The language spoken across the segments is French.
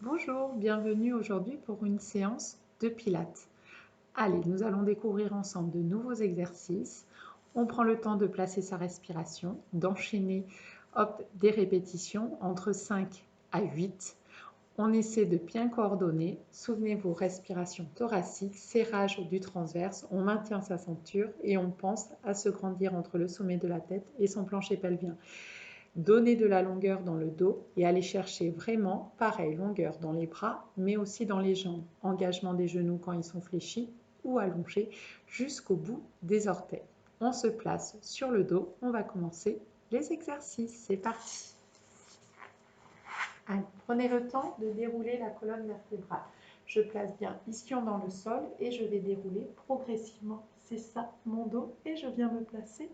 Bonjour, bienvenue aujourd'hui pour une séance de Pilates. Allez, nous allons découvrir ensemble de nouveaux exercices. On prend le temps de placer sa respiration, d'enchaîner des répétitions entre 5 à 8. On essaie de bien coordonner. Souvenez-vous, respiration thoracique, serrage du transverse. On maintient sa ceinture et on pense à se grandir entre le sommet de la tête et son plancher pelvien. Donner de la longueur dans le dos et aller chercher vraiment, pareil, longueur dans les bras, mais aussi dans les jambes. Engagement des genoux quand ils sont fléchis ou allongés jusqu'au bout des orteils. On se place sur le dos. On va commencer les exercices. C'est parti. Allez, prenez le temps de dérouler la colonne vertébrale. Je place bien ischion dans le sol et je vais dérouler progressivement. C'est ça, mon dos. Et je viens me placer,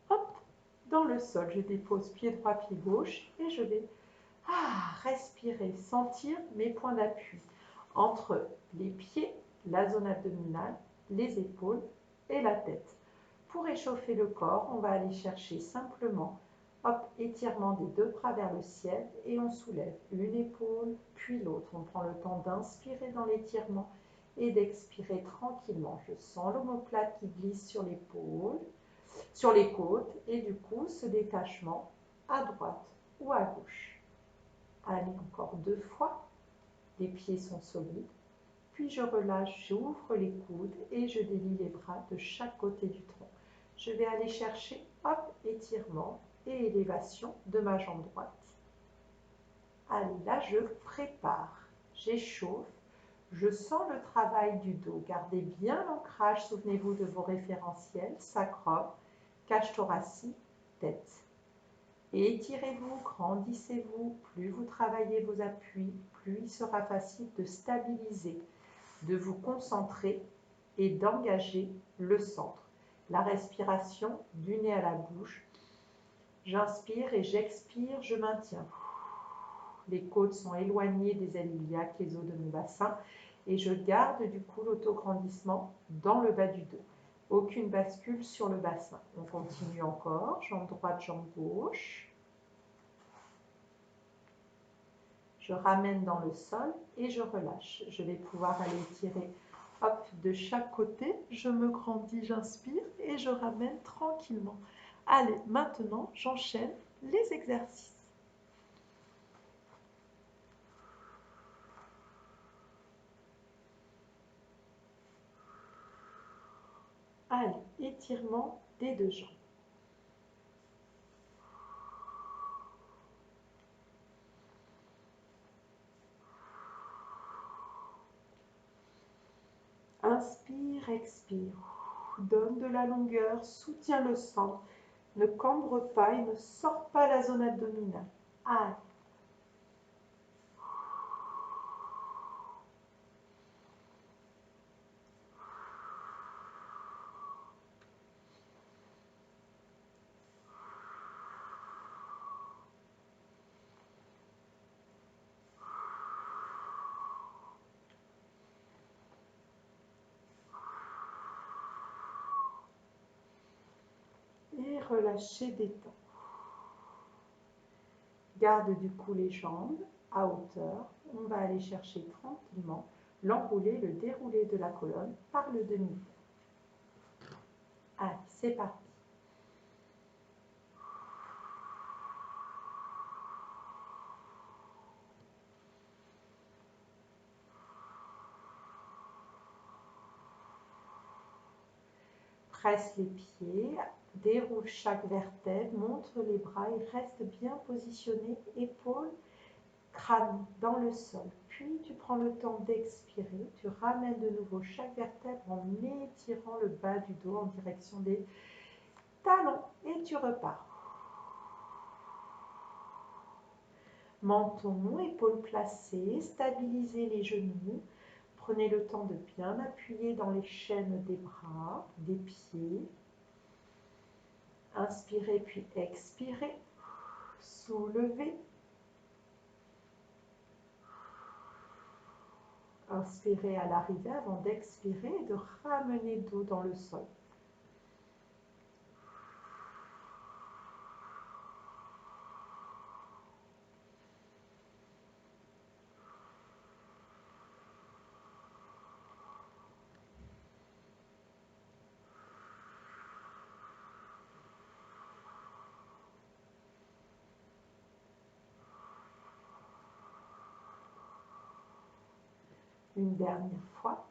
hop, dans le sol. Je dépose pied droit, pied gauche et je vais respirer, sentir mes points d'appui entre les pieds, la zone abdominale, les épaules et la tête. Pour échauffer le corps, on va aller chercher simplement étirement des deux bras vers le ciel et on soulève une épaule puis l'autre. On prend le temps d'inspirer dans l'étirement et d'expirer tranquillement. Je sens l'omoplate qui glisse sur l'épaule, sur les côtes et du coup ce détachement à droite ou à gauche. Allez, encore 2 fois. Les pieds sont solides. Puis je relâche, j'ouvre les coudes et je délie les bras de chaque côté du tronc. Je vais aller chercher, étirement et élévation de ma jambe droite. Allez, là, je prépare, j'échauffe, je sens le travail du dos. Gardez bien l'ancrage, souvenez-vous de vos référentiels, sacrum, cage thoracique, tête. Et étirez-vous, grandissez-vous, plus vous travaillez vos appuis, plus il sera facile de stabiliser, de vous concentrer et d'engager le centre. La respiration du nez à la bouche. J'inspire et j'expire, je maintiens. Les côtes sont éloignées des ailes iliaques, les os de mon bassin, et je garde du coup l'autograndissement dans le bas du dos. Aucune bascule sur le bassin. On continue encore, jambe droite, jambe gauche. Je ramène dans le sol et je relâche. Je vais pouvoir aller tirer de chaque côté. Je me grandis, j'inspire et je ramène tranquillement. Allez, maintenant, j'enchaîne les exercices. Allez, étirement des deux jambes. Inspire, expire. Donne de la longueur, soutiens le centre. Ne cambre pas et ne sors pas la zone abdominale. Allez. Et relâchez, détends. Garde du coup les jambes à hauteur. On va aller chercher tranquillement l'enroulé, le déroulé de la colonne par le demi. Allez, c'est parti. Presse les pieds, déroule chaque vertèbre, montre les bras et reste bien positionné, épaules, crâne dans le sol. Puis tu prends le temps d'expirer, tu ramènes de nouveau chaque vertèbre en étirant le bas du dos en direction des talons et tu repars. Menton, épaules placées, stabilisez les genoux. Prenez le temps de bien appuyer dans les chaînes des bras, des pieds. Inspirez puis expirez. Soulevez. Inspirez à l'arrivée avant d'expirer et de ramener le dos dans le sol. Une dernière fois.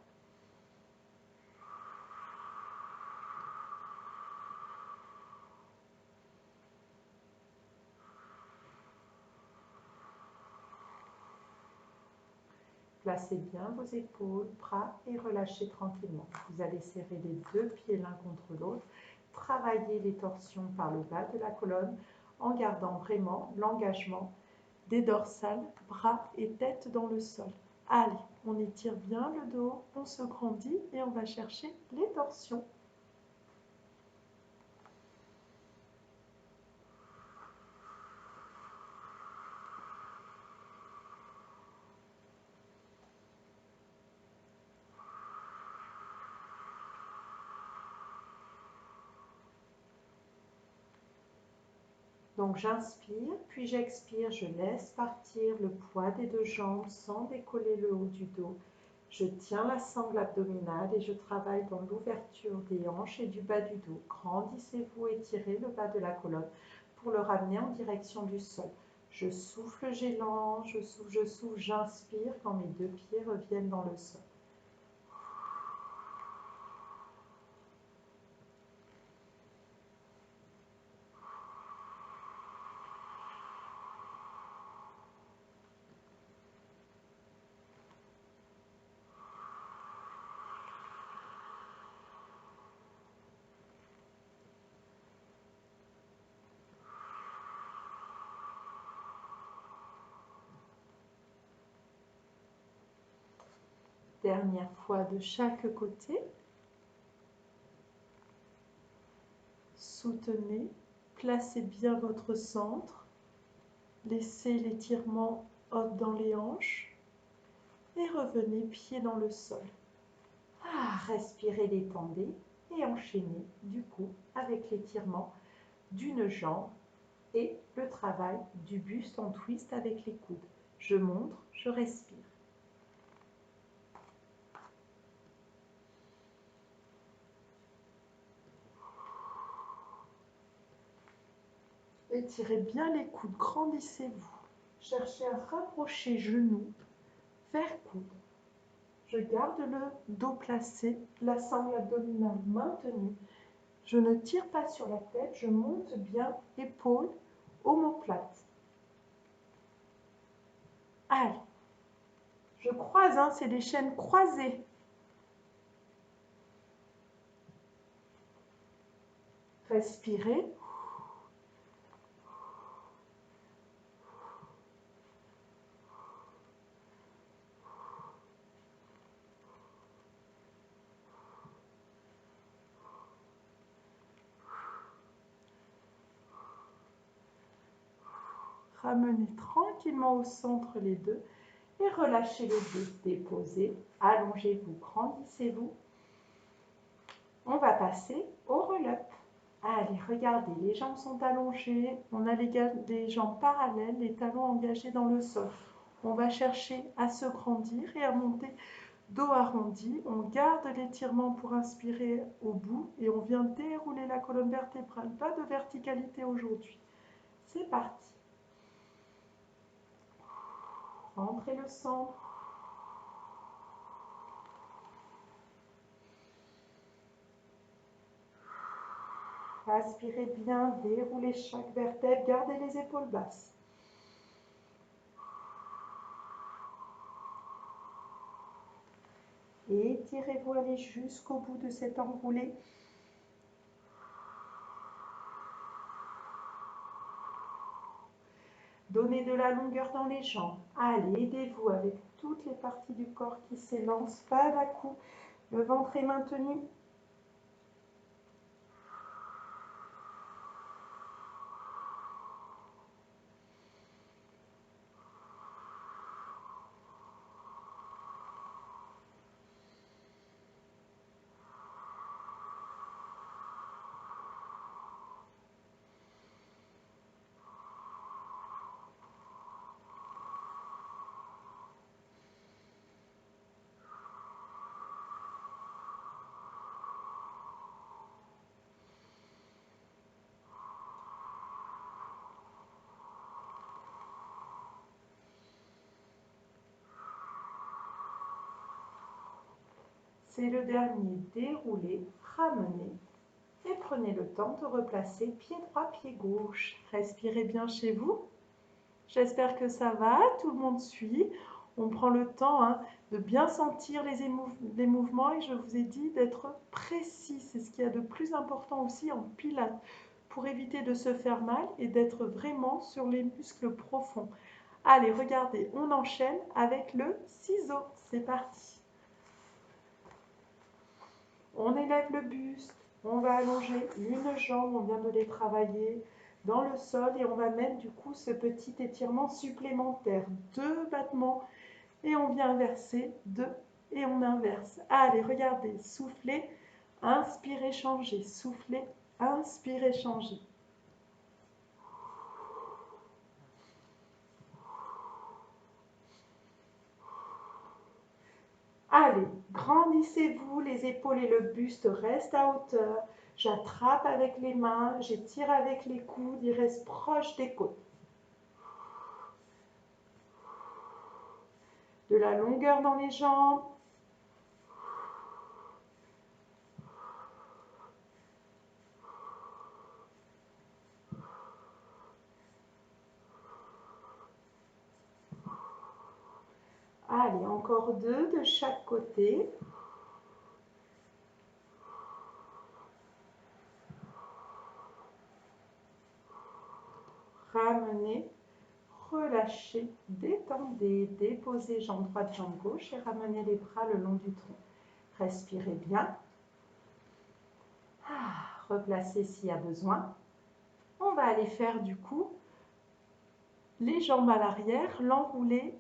Placez bien vos épaules, bras et relâchez tranquillement. Vous allez serrer les deux pieds l'un contre l'autre. Travaillez les torsions par le bas de la colonne en gardant vraiment l'engagement des dorsales, bras et tête dans le sol. Allez, on étire bien le dos, on se grandit et on va chercher les torsions. Donc j'inspire, puis j'expire, je laisse partir le poids des deux jambes sans décoller le haut du dos. Je tiens la sangle abdominale et je travaille dans l'ouverture des hanches et du bas du dos. Grandissez-vous, étirez le bas de la colonne pour le ramener en direction du sol. Je souffle, j'élance, je souffle, j'inspire quand mes deux pieds reviennent dans le sol. Dernière fois de chaque côté. Soutenez, placez bien votre centre, laissez l'étirement haute dans les hanches et revenez pied dans le sol. Respirez, détendez et enchaînez du coup avec l'étirement d'une jambe et le travail du buste en twist avec les coudes. Je montre, je respire. Étirez bien les coudes, grandissez-vous. Cherchez à rapprocher genoux vers coude. Je garde le dos placé, la sangle abdominale maintenue. Je ne tire pas sur la tête, je monte bien, épaules, omoplate. Allez, je croise, hein, c'est des chaînes croisées. Respirez. Ramenez tranquillement au centre les deux et relâchez le buste, déposez, allongez-vous, grandissez-vous. On va passer au roll-up. Allez, regardez, les jambes sont allongées, on a les jambes parallèles, les talons engagés dans le sol. On va chercher à se grandir et à monter dos arrondi. On garde l'étirement pour inspirer au bout et on vient dérouler la colonne vertébrale. Pas de verticalité aujourd'hui. C'est parti. Rentrez le centre. Aspirez bien, déroulez chaque vertèbre, gardez les épaules basses. Et étirez-vous, allez jusqu'au bout de cet enroulé. Donnez de la longueur dans les jambes. Allez, aidez-vous avec toutes les parties du corps qui s'élancent, pas d'à-coup. Le ventre est maintenu. c'est le dernier. Déroulez, ramenez et prenez le temps de replacer pied droit, pied gauche. Respirez bien chez vous. J'espère que ça va, tout le monde suit. On prend le temps de bien sentir les mouvements et je vous ai dit d'être précis. C'est ce qu'il y a de plus important aussi en pilates pour éviter de se faire mal et d'être vraiment sur les muscles profonds. Allez, regardez, on enchaîne avec le ciseau. C'est parti. On élève le buste, on va allonger une jambe, on vient de les travailler dans le sol et on va mettre du coup ce petit étirement supplémentaire. 2 battements et on vient inverser, 2 et on inverse. Allez, regardez, soufflez, inspirez, changez, soufflez, inspirez, changez. Allez, grandissez-vous, les épaules et le buste restent à hauteur. J'attrape avec les mains, j'étire avec les coudes, ils restent proches des côtes. De la longueur dans les jambes. Allez, encore 2 de chaque côté. Ramenez, relâchez, détendez, déposez jambe droite, jambe gauche et ramenez les bras le long du tronc. Respirez bien. Replacez s'il y a besoin. On va aller faire du coup les jambes à l'arrière, l'enroulé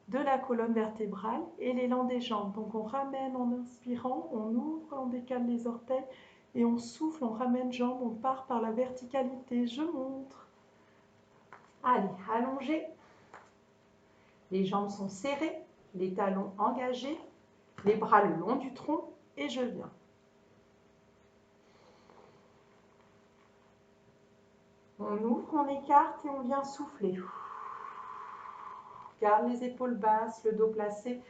de la colonne vertébrale et l'élan des jambes. Donc on ramène en inspirant, on ouvre, on décale les orteils et on souffle, on ramène jambes, on part par la verticalité. Je montre. Allez, allongez. Les jambes sont serrées, les talons engagés, les bras le long du tronc et je viens. On ouvre, on écarte et on vient souffler. Garde les épaules basses, le dos placé,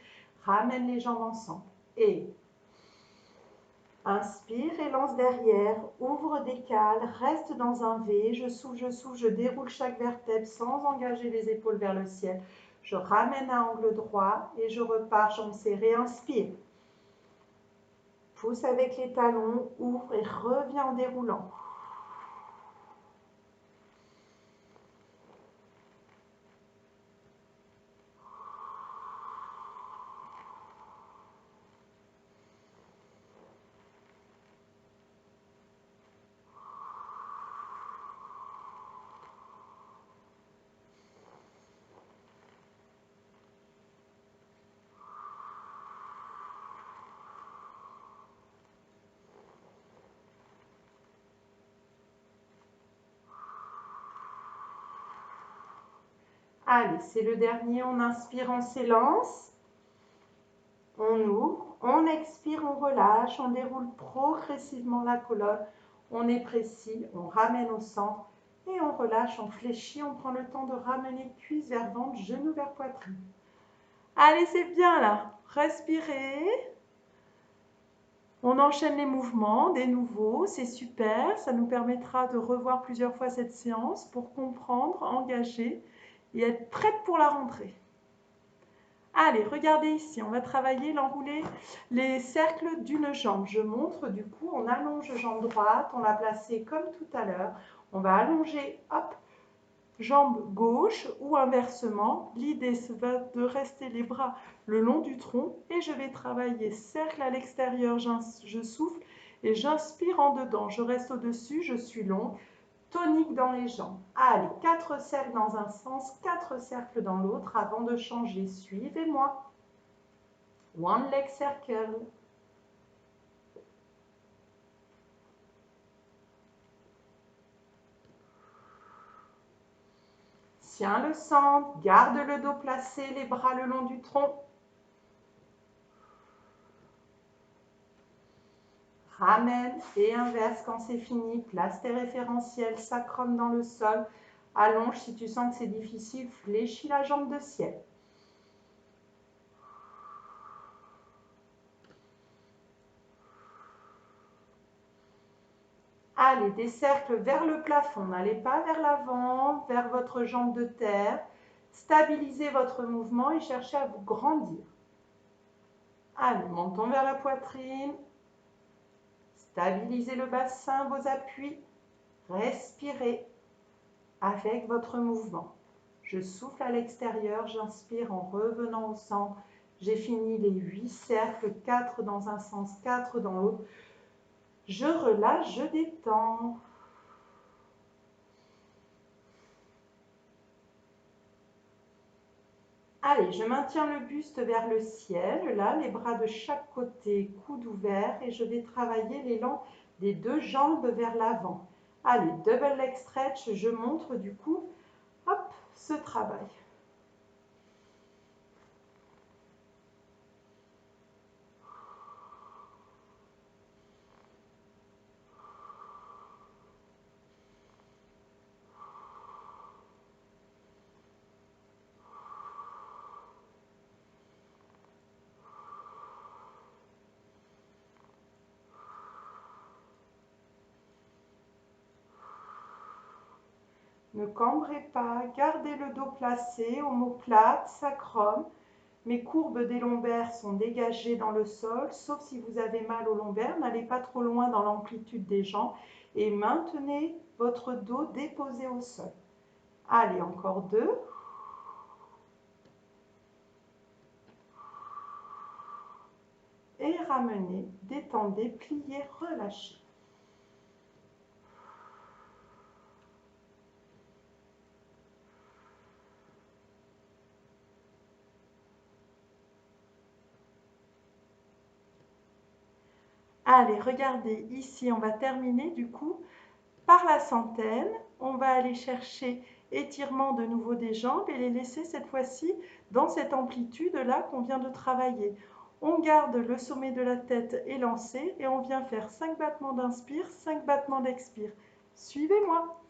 ramène les jambes ensemble. Et inspire et lance derrière, ouvre, décale, reste dans un V, je souffle, je déroule chaque vertèbre sans engager les épaules vers le ciel. Je ramène à angle droit et je repars, jambes serrées, inspire. Pousse avec les talons, ouvre et reviens en déroulant. Allez, c'est le dernier, on inspire, on s'élance. On ouvre, on expire, on relâche, on déroule progressivement la colonne. On est précis, on ramène au centre et on relâche, on fléchit, on prend le temps de ramener cuisse vers ventre, genou vers poitrine. Allez, c'est bien là. Respirez. On enchaîne les mouvements, des nouveaux, c'est super. Ça nous permettra de revoir plusieurs fois cette séance pour comprendre, engager et être prête pour la rentrée. Allez, regardez ici, on va travailler l'enroulé, les cercles d'une jambe. Je montre, du coup, on allonge jambe droite, on l'a placée comme tout à l'heure. On va allonger, hop, jambe gauche ou inversement. L'idée, c'est de rester les bras le long du tronc et je vais travailler cercle à l'extérieur, je souffle et j'inspire en dedans. Je reste au-dessus, je suis longue. Tonique dans les jambes. Allez, 4 cercles dans un sens, 4 cercles dans l'autre avant de changer. Suivez-moi. One leg circle. Tiens le centre, garde le dos placé, les bras le long du tronc. Ramène et inverse quand c'est fini. Place tes référentiels, sacrum dans le sol. Allonge si tu sens que c'est difficile, fléchis la jambe de ciel. Allez, des cercles vers le plafond. N'allez pas vers l'avant, vers votre jambe de terre. Stabilisez votre mouvement et cherchez à vous grandir. Allez, montons vers la poitrine. Stabilisez le bassin, vos appuis. Respirez avec votre mouvement. Je souffle à l'extérieur, j'inspire en revenant au centre. J'ai fini les 8 cercles, 4 dans un sens, 4 dans l'autre. Je relâche, je détends. Allez, je maintiens le buste vers le ciel, là, les bras de chaque côté, coudes ouverts, et je vais travailler l'élan des 2 jambes vers l'avant. Allez, double leg stretch, je montre du coup, hop, ce travail. Ne cambrez pas, gardez le dos placé, omoplate, sacrum. Mes courbes des lombaires sont dégagées dans le sol, sauf si vous avez mal aux lombaires. N'allez pas trop loin dans l'amplitude des jambes et maintenez votre dos déposé au sol. Allez, encore 2. Et ramenez, détendez, pliez, relâchez. Allez, regardez, ici, on va terminer du coup par la centaine. On va aller chercher étirement de nouveau des jambes et les laisser cette fois-ci dans cette amplitude-là qu'on vient de travailler. On garde le sommet de la tête élancé et on vient faire 5 battements d'inspire, 5 battements d'expire. Suivez-moi.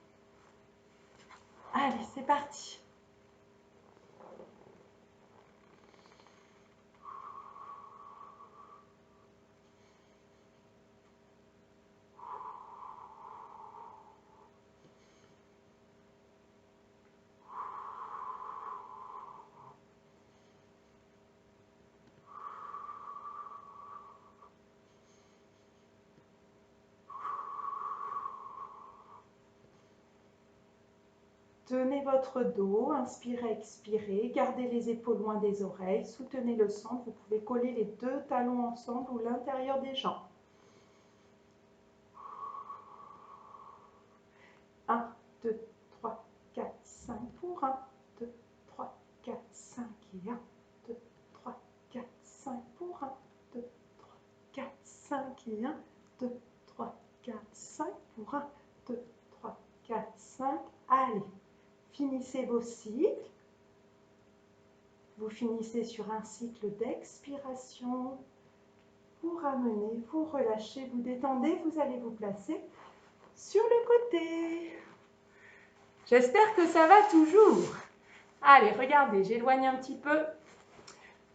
Allez, c'est parti. Tenez votre dos, inspirez, expirez, gardez les épaules loin des oreilles, soutenez le centre, vous pouvez coller les 2 talons ensemble ou l'intérieur des jambes. 1, 2, 3, 4, 5 pour 1, 2, 3, 4, 5 et 1, 2, 3, 4, 5 pour 1, 2, 3, 4, 5 et 1, 2, 3, 4, 5 pour 1, 2, 3, 4, 5. Allez. Finissez vos cycles. Vous finissez sur un cycle d'expiration. Vous ramenez, vous relâchez, vous détendez. Vous allez vous placer sur le côté. J'espère que ça va toujours. Allez, regardez, j'éloigne un petit peu.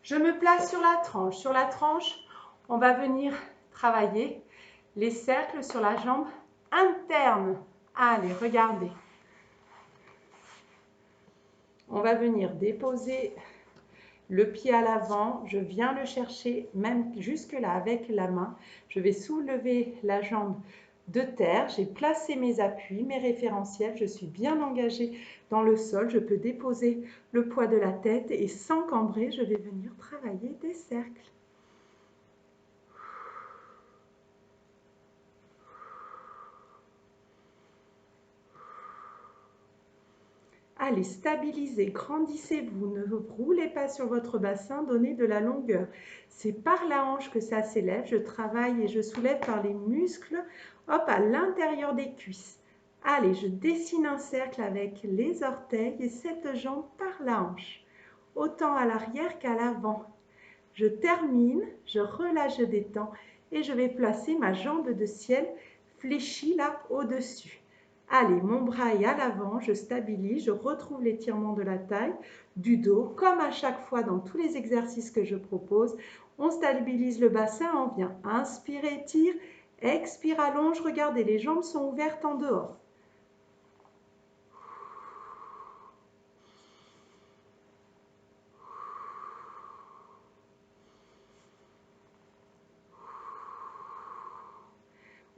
Je me place sur la tranche. Sur la tranche, on va venir travailler les cercles sur la jambe interne. Allez, regardez. On va venir déposer le pied à l'avant. Je viens le chercher même jusque là avec la main. Je vais soulever la jambe de terre. J'ai placé mes appuis, mes référentiels. Je suis bien engagée dans le sol. Je peux déposer le poids de la tête et sans cambrer, je vais venir travailler des cercles. Allez, stabilisez, grandissez-vous, ne roulez pas sur votre bassin, donnez de la longueur. C'est par la hanche que ça s'élève, je travaille et je soulève par les muscles, hop, à l'intérieur des cuisses. Allez, je dessine un cercle avec les orteils et cette jambe par la hanche, autant à l'arrière qu'à l'avant. Je termine, je relâche, je détends et je vais placer ma jambe de ciel fléchie là au-dessus. Allez, mon bras est à l'avant, je stabilise, je retrouve l'étirement de la taille, du dos, comme à chaque fois dans tous les exercices que je propose. On stabilise le bassin, on vient inspirer, étire, Expire, allonge, regardez, les jambes sont ouvertes en dehors.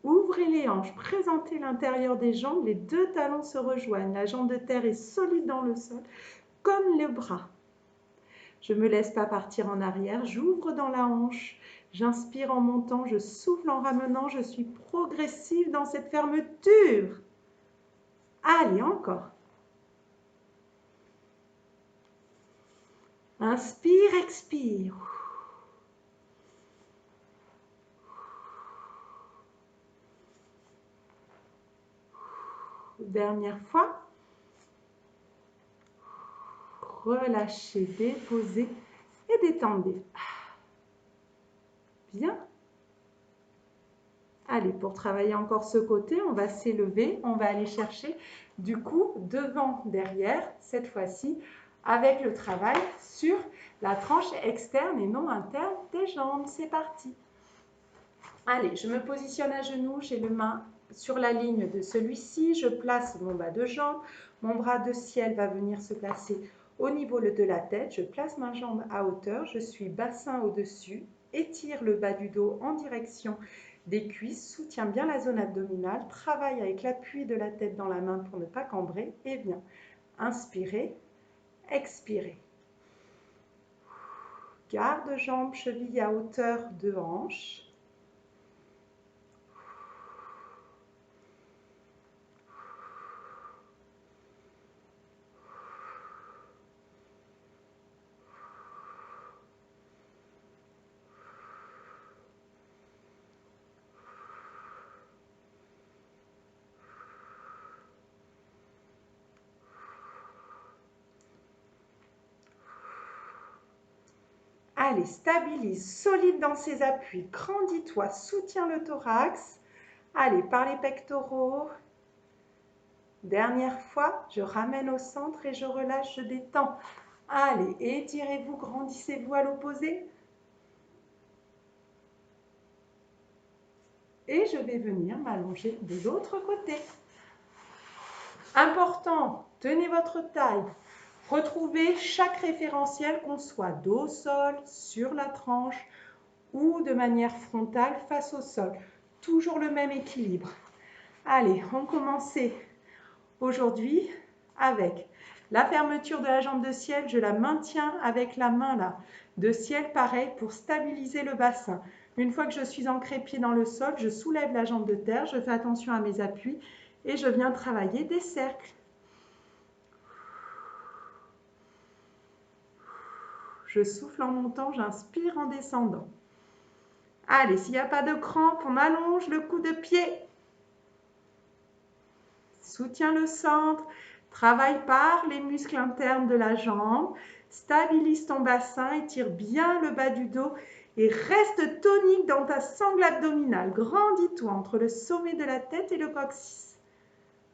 Ouvrez les hanches, présentez l'intérieur des jambes, les deux talons se rejoignent. La jambe de terre est solide dans le sol, comme le bras. Je ne me laisse pas partir en arrière, j'ouvre dans la hanche, j'inspire en montant, je souffle en ramenant, je suis progressive dans cette fermeture. Allez, encore. Inspire, expire. Dernière fois. Relâchez, déposez et détendez. Bien. Allez, pour travailler encore ce côté, on va s'élever, on va aller chercher du coup devant, derrière, cette fois-ci, avec le travail sur la tranche externe et non interne des jambes. C'est parti. Allez, je me positionne à genoux, j'ai le main sur la ligne de celui-ci, je place mon bas de jambe, mon bras de ciel va venir se placer au niveau de la tête, je place ma jambe à hauteur, je suis bassin au-dessus, étire le bas du dos en direction des cuisses, soutiens bien la zone abdominale, travaille avec l'appui de la tête dans la main pour ne pas cambrer et bien. Inspirez, expirez. Garde jambes, chevilles à hauteur de hanche. Allez, stabilise, solide dans ses appuis, grandis-toi, soutiens le thorax. Allez, par les pectoraux. Dernière fois, je ramène au centre et je relâche, je détends. Allez, étirez-vous, grandissez-vous à l'opposé. Et je vais venir m'allonger de l'autre côté. Important, tenez votre taille. Retrouvez chaque référentiel, qu'on soit dos au sol, sur la tranche ou de manière frontale face au sol. Toujours le même équilibre. Allez, on commence aujourd'hui avec la fermeture de la jambe de ciel. Je la maintiens avec la main là de ciel, pareil, pour stabiliser le bassin. Une fois que je suis ancrée pied dans le sol, je soulève la jambe de terre, je fais attention à mes appuis et je viens travailler des cercles. Je souffle en montant, j'inspire en descendant. Allez, s'il n'y a pas de crampe, on allonge le coup de pied. Soutiens le centre, travaille par les muscles internes de la jambe, stabilise ton bassin, étire bien le bas du dos et reste tonique dans ta sangle abdominale. Grandis-toi entre le sommet de la tête et le coccyx.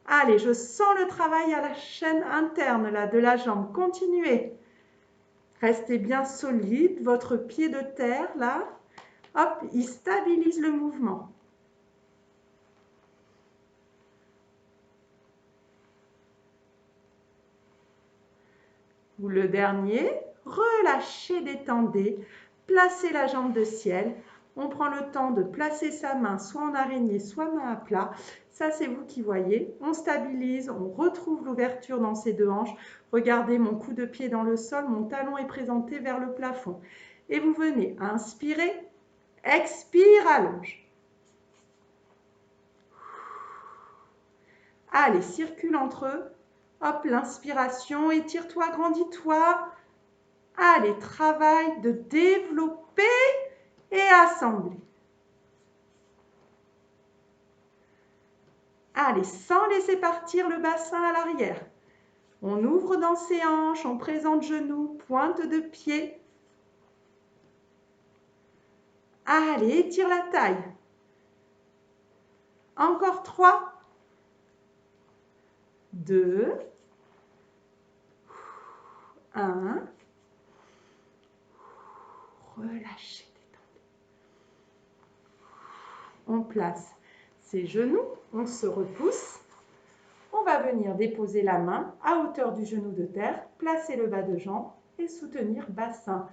Allez, je sens le travail à la chaîne interne là, de la jambe. Continuez. Restez bien solide, votre pied de terre là, hop, il stabilise le mouvement. Ou le dernier, relâchez, détendez, placez la jambe de ciel. On prend le temps de placer sa main soit en araignée, soit main à plat. Ça, c'est vous qui voyez. On stabilise, on retrouve l'ouverture dans ses deux hanches. Regardez mon coup de pied dans le sol, mon talon est présenté vers le plafond. Et vous venez inspirer, expire, allonge. Allez, circule entre eux. Hop, l'inspiration, étire-toi, grandis-toi. Allez, travail de développer et assembler. Allez, sans laisser partir le bassin à l'arrière. On ouvre dans ses hanches, on présente genoux, pointe de pied. Allez, étire la taille. Encore 3, 2, 1. Relâchez, détendez. On place ses genoux, on se repousse. On va venir déposer la main à hauteur du genou de terre, placer le bas de jambe et soutenir bassin,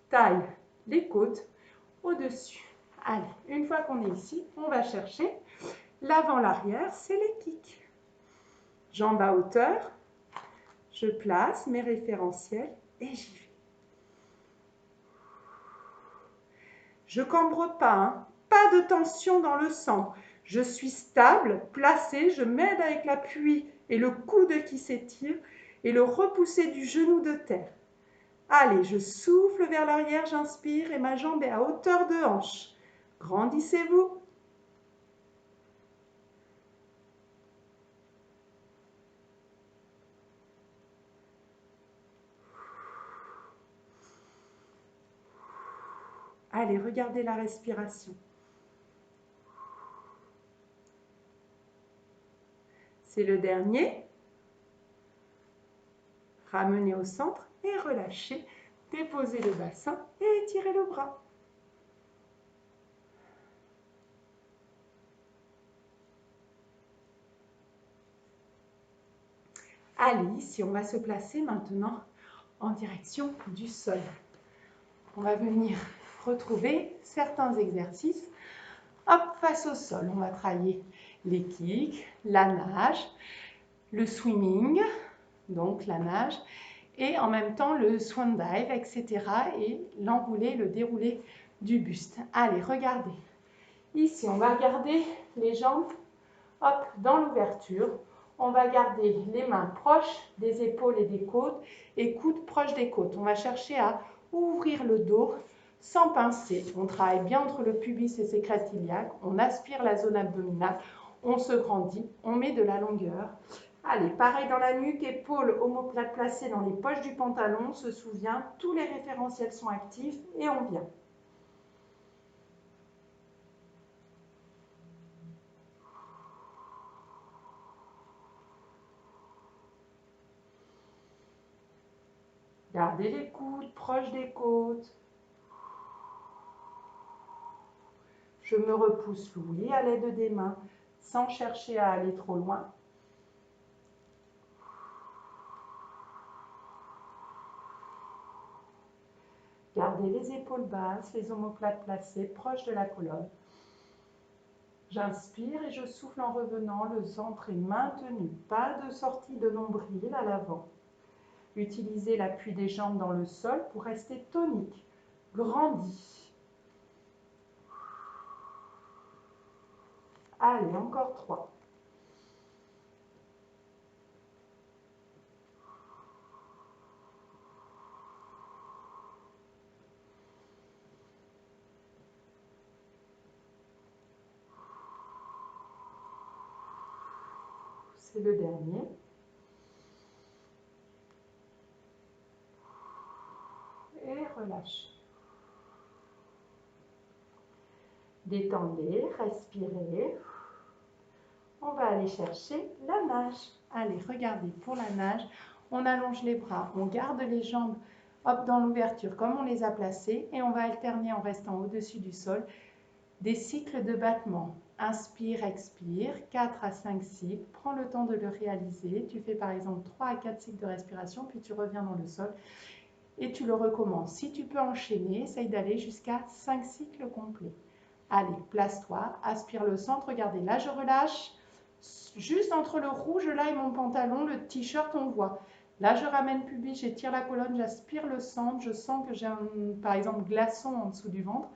taille, les côtes au-dessus. Allez, une fois qu'on est ici, on va chercher l'avant, l'arrière, c'est les kicks. Jambes à hauteur, je place mes référentiels et j'y vais. Je ne cambre pas, hein. Pas de tension dans le centre. Je suis stable, placée, je m'aide avec l'appui et le coude qui s'étire et le repousser du genou de terre. Allez, je souffle vers l'arrière, j'inspire et ma jambe est à hauteur de hanche. Grandissez-vous. Allez, regardez la respiration. C'est le dernier. Ramenez au centre et relâchez. Déposez le bassin et étirez le bras. Allez, ici, on va se placer maintenant en direction du sol. On va venir retrouver certains exercices. Hop, face au sol, on va travailler les kicks, la nage, le swimming, donc la nage, et en même temps le swan dive, etc. et l'enroulé, le déroulé du buste. Allez, regardez. Ici, on va garder les jambes hop, dans l'ouverture. On va garder les mains proches des épaules et des côtes et coudes proches des côtes. On va chercher à ouvrir le dos sans pincer. On travaille bien entre le pubis et sacrum iliaque. On aspire la zone abdominale. On se grandit. On met de la longueur. Allez, pareil dans la nuque, épaules omoplates placées dans les poches du pantalon. On se souvient, tous les référentiels sont actifs et on vient. Gardez les coudes proches des côtes. Je me repousse l'oubli à l'aide des mains sans chercher à aller trop loin. Gardez les épaules basses, les omoplates placées proches de la colonne. J'inspire et je souffle en revenant, le centre est maintenu. Pas de sortie de nombril à l'avant. Utilisez l'appui des jambes dans le sol pour rester tonique. Grandis. Allez, encore 3. C'est le dernier. Et relâchez. Détendez, respirez. On va aller chercher la nage. Allez, regardez, pour la nage, on allonge les bras, on garde les jambes hop, dans l'ouverture comme on les a placées et on va alterner en restant au-dessus du sol des cycles de battement. Inspire, expire, 4 à 5 cycles, prends le temps de le réaliser. Tu fais par exemple 3 à 4 cycles de respiration, puis tu reviens dans le sol et tu le recommences. Si tu peux enchaîner, essaye d'aller jusqu'à 5 cycles complets. Allez, place-toi, aspire le centre, regardez, là je relâche. Juste entre le rouge là et mon pantalon, le t-shirt, on voit. Là, je ramène pubis, j'étire la colonne, j'aspire le centre. Je sens que j'ai, par exemple, glaçon en dessous du ventre.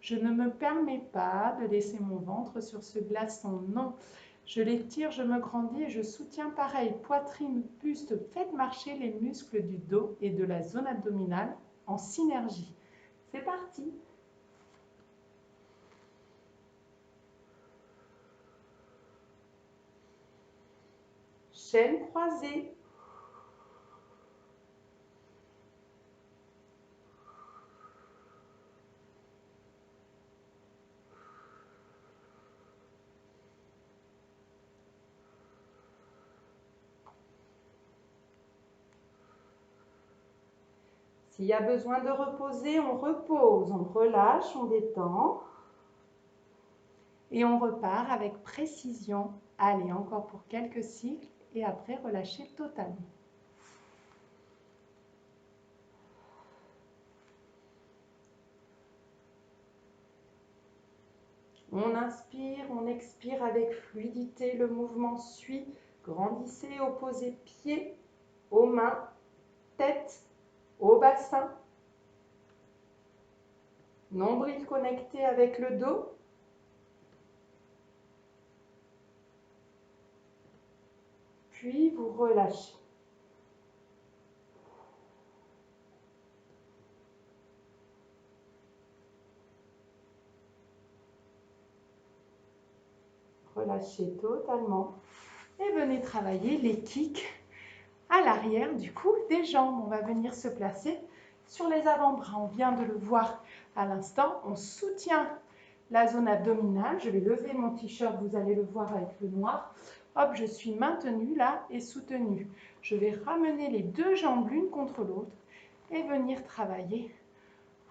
Je ne me permets pas de laisser mon ventre sur ce glaçon. Non, je l'étire, je me grandis et je soutiens pareil. Poitrine, buste, faites marcher les muscles du dos et de la zone abdominale en synergie. C'est parti. Chaîne croisée. S'il y a besoin de reposer, on repose, on relâche, on détend. Et on repart avec précision. Allez, encore pour quelques cycles et après relâchez totalement. On inspire, on expire avec fluidité, le mouvement suit. Grandissez, opposez pieds aux mains, tête au bassin. Nombril connecté avec le dos. Puis vous relâchez. Relâchez totalement. Et venez travailler les kicks à l'arrière du coup des jambes. On va venir se placer sur les avant-bras. On vient de le voir à l'instant. On soutient la zone abdominale. Je vais lever mon t-shirt, vous allez le voir avec le noir. Hop, je suis maintenue là et soutenue. Je vais ramener les deux jambes l'une contre l'autre et venir travailler,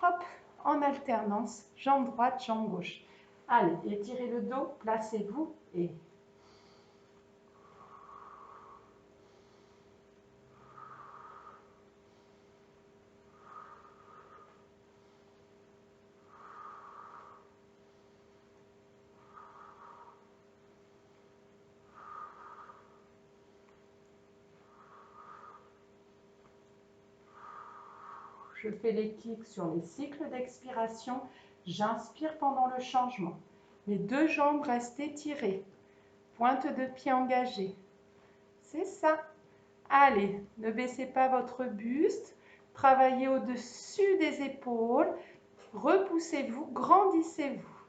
hop, en alternance, jambe droite, jambe gauche. Allez, étirez le dos, placez-vous et... Je fais les kicks sur les cycles d'expiration. J'inspire pendant le changement. Les deux jambes restent étirées. Pointe de pied engagée. C'est ça. Allez, ne baissez pas votre buste. Travaillez au-dessus des épaules. Repoussez-vous, grandissez-vous.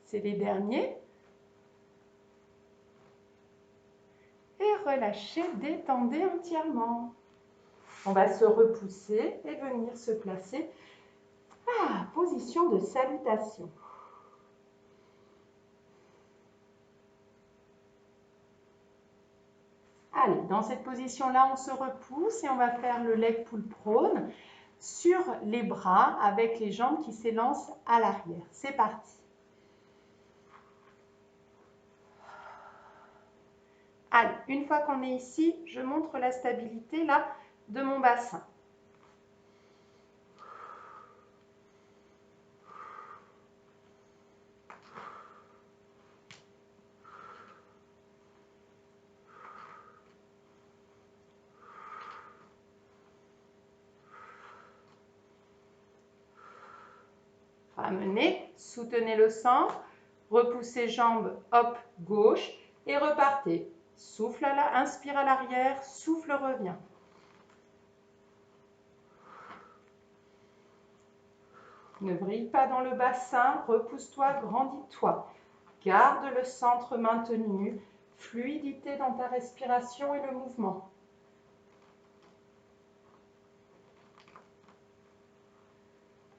C'est les derniers. Et relâchez, détendez entièrement. On va se repousser et venir se placer à position de salutation. Allez, dans cette position-là, on se repousse et on va faire le leg pull prone sur les bras avec les jambes qui s'élancent à l'arrière. C'est parti. Allez, une fois qu'on est ici, je montre la stabilité là de mon bassin. Ramenez, soutenez le centre, repoussez jambes, hop, gauche et repartez. Souffle, inspire à l'arrière, souffle, revient. Ne brille pas dans le bassin, repousse-toi, grandis-toi. Garde le centre maintenu, fluidité dans ta respiration et le mouvement.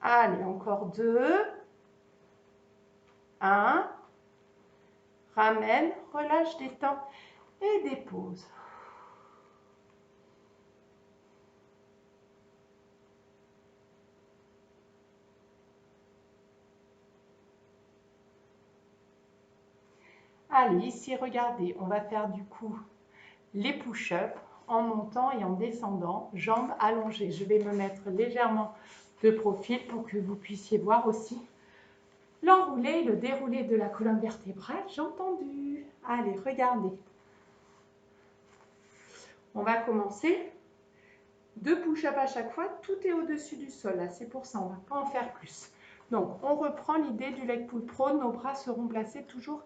Allez, encore 2. 1. Ramène, relâche, détends et dépose. Allez, ici, regardez, on va faire du coup les push-ups en montant et en descendant, jambes allongées. Je vais me mettre légèrement de profil pour que vous puissiez voir aussi l'enroulé et le déroulé de la colonne vertébrale. J'ai entendu. Allez, regardez. On va commencer. 2 push-ups à chaque fois, tout est au-dessus du sol. Là, c'est pour ça, on ne va pas en faire plus. Donc, on reprend l'idée du leg pull prone. Nos bras seront placés toujours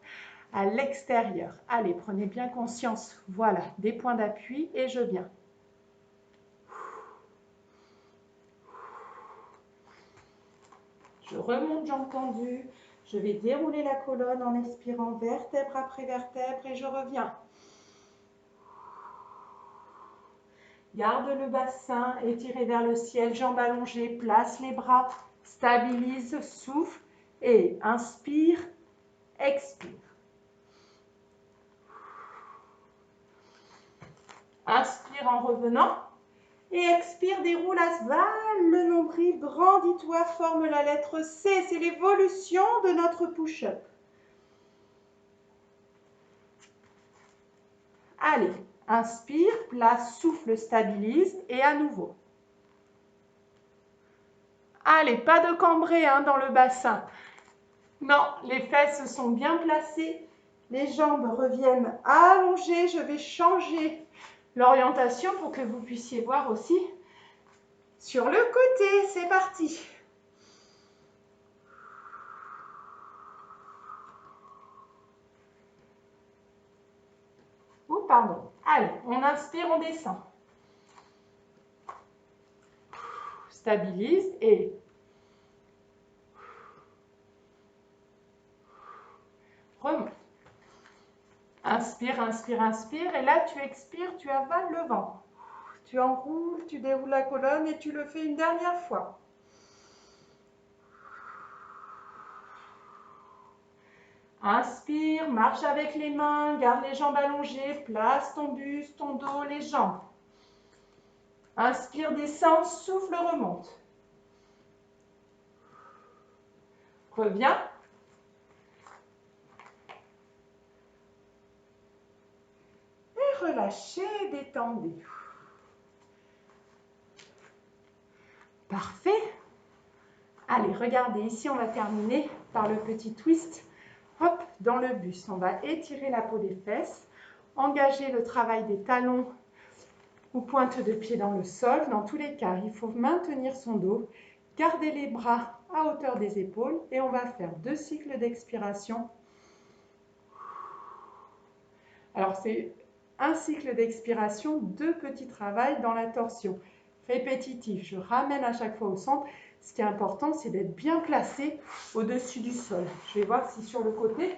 à l'extérieur. Allez, prenez bien conscience. Voilà, des points d'appui et je viens. Je remonte, jambes tendues. Je vais dérouler la colonne en expirant vertèbre après vertèbre et je reviens. Garde le bassin, étiré vers le ciel, jambes allongées, place les bras, stabilise, souffle et inspire, expire. Inspire en revenant Et expire, déroule à Sval, le nombril, grandis-toi, forme la lettre C. C'est l'évolution de notre push-up. Allez, inspire, place, souffle, stabilise et à nouveau. Allez, pas de cambré dans le bassin. Non, les fesses sont bien placées. Les jambes reviennent allongées. Je vais changer l'orientation pour que vous puissiez voir aussi sur le côté. C'est parti. Oh, pardon. Allez, on inspire, on descend. Stabilise et remonte. Inspire, inspire, inspire. Et là, tu expires, tu avales le ventre. Tu enroules, tu déroules la colonne et tu le fais une dernière fois. Inspire, marche avec les mains, garde les jambes allongées, place ton buste, ton dos, les jambes. Inspire, descend, souffle, remonte. Reviens. Et relâchez, détendez. Parfait. Allez, regardez, ici on va terminer par le petit twist. Hop, dans le buste, on va étirer la peau des fesses, engager le travail des talons ou pointe de pied dans le sol. Dans tous les cas, il faut maintenir son dos, garder les bras à hauteur des épaules et on va faire 2 cycles d'expiration. Alors, c'est un cycle d'expiration, 2 petits travails dans la torsion. Répétitif, je ramène à chaque fois au centre. Ce qui est important, c'est d'être bien placé au-dessus du sol. Je vais voir si sur le côté,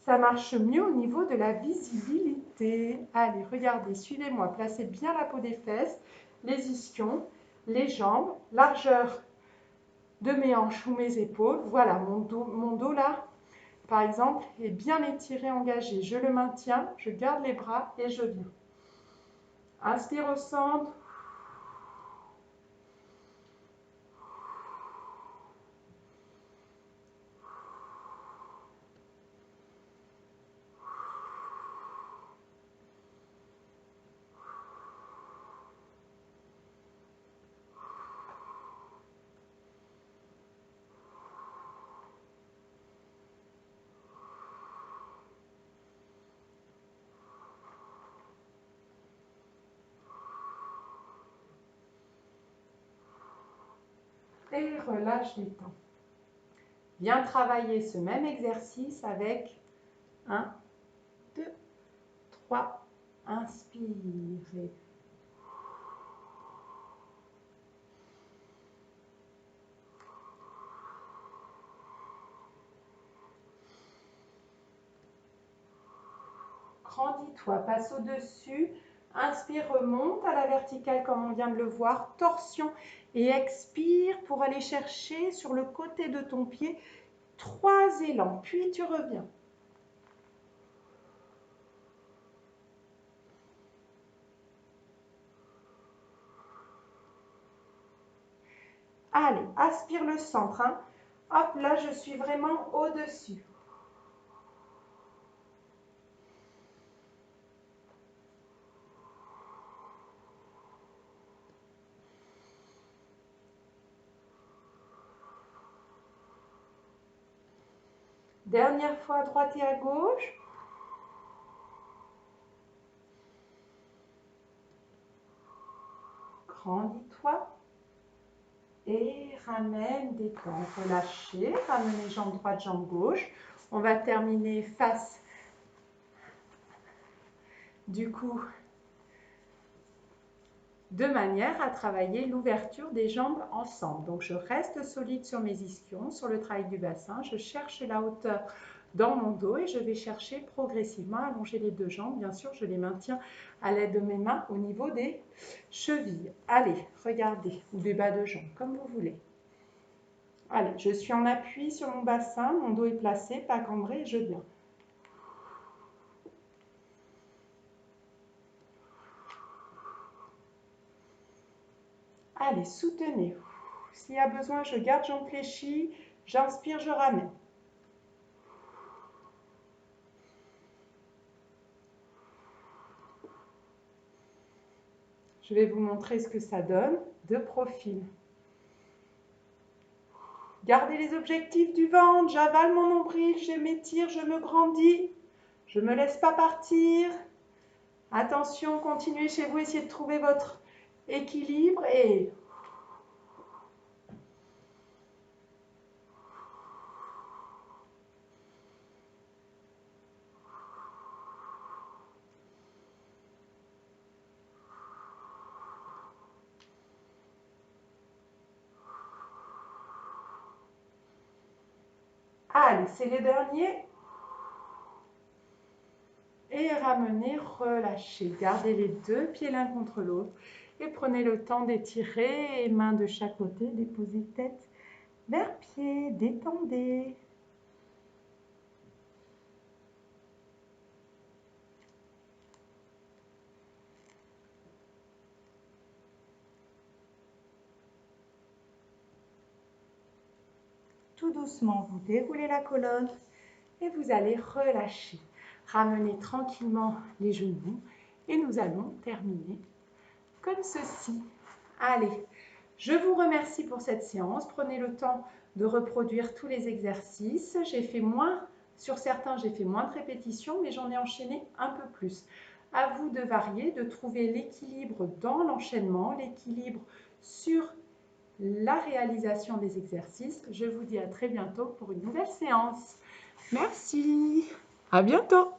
ça marche mieux au niveau de la visibilité. Allez, regardez, suivez-moi. Placez bien la peau des fesses, les ischions, les jambes, largeur de mes hanches ou mes épaules. Voilà, mon dos là, par exemple, est bien étiré, engagé. Je le maintiens, je garde les bras et je viens. Inspire au centre. Et relâche les temps. Bien travailler ce même exercice avec 1, 2, 3. Inspirez. Grandis-toi, passe au-dessus. Inspire, remonte à la verticale comme on vient de le voir. Torsion et expire pour aller chercher sur le côté de ton pied 3 élans. Puis tu reviens. Allez, aspire le centre. Hop, là, je suis vraiment au-dessus. Dernière fois à droite et à gauche. Grandis-toi. Et ramène, détends, relâchez, ramenez jambe droite, jambe gauche. On va terminer face, du coup, de manière à travailler l'ouverture des jambes ensemble. Donc, je reste solide sur mes ischions, sur le travail du bassin. Je cherche la hauteur dans mon dos et je vais chercher progressivement à allonger les 2 jambes. Bien sûr, je les maintiens à l'aide de mes mains au niveau des chevilles. Allez, regardez, ou des bas de jambes, comme vous voulez. Allez, je suis en appui sur mon bassin, mon dos est placé, pas cambré, et je viens. Allez, soutenez. S'il y a besoin, je garde, jambes fléchies. J'inspire, je ramène. Je vais vous montrer ce que ça donne de profil. Gardez les objectifs du ventre. J'avale mon nombril, je m'étire, je me grandis. Je ne me laisse pas partir. Attention, continuez chez vous, essayez de trouver votre équilibre et... Allez, c'est le dernier. Et ramenez, relâchez. Gardez les deux pieds l'un contre l'autre. Et prenez le temps d'étirer, mains de chaque côté, déposez tête vers pied, détendez. Tout doucement, vous déroulez la colonne et vous allez relâcher. Ramenez tranquillement les genoux et nous allons terminer comme ceci. Allez, je vous remercie pour cette séance. Prenez le temps de reproduire tous les exercices. J'ai fait moins, sur certains j'ai fait moins de répétitions, mais j'en ai enchaîné un peu plus. À vous de varier, de trouver l'équilibre dans l'enchaînement, l'équilibre sur la réalisation des exercices. Je vous dis à très bientôt pour une nouvelle séance. Merci. À bientôt.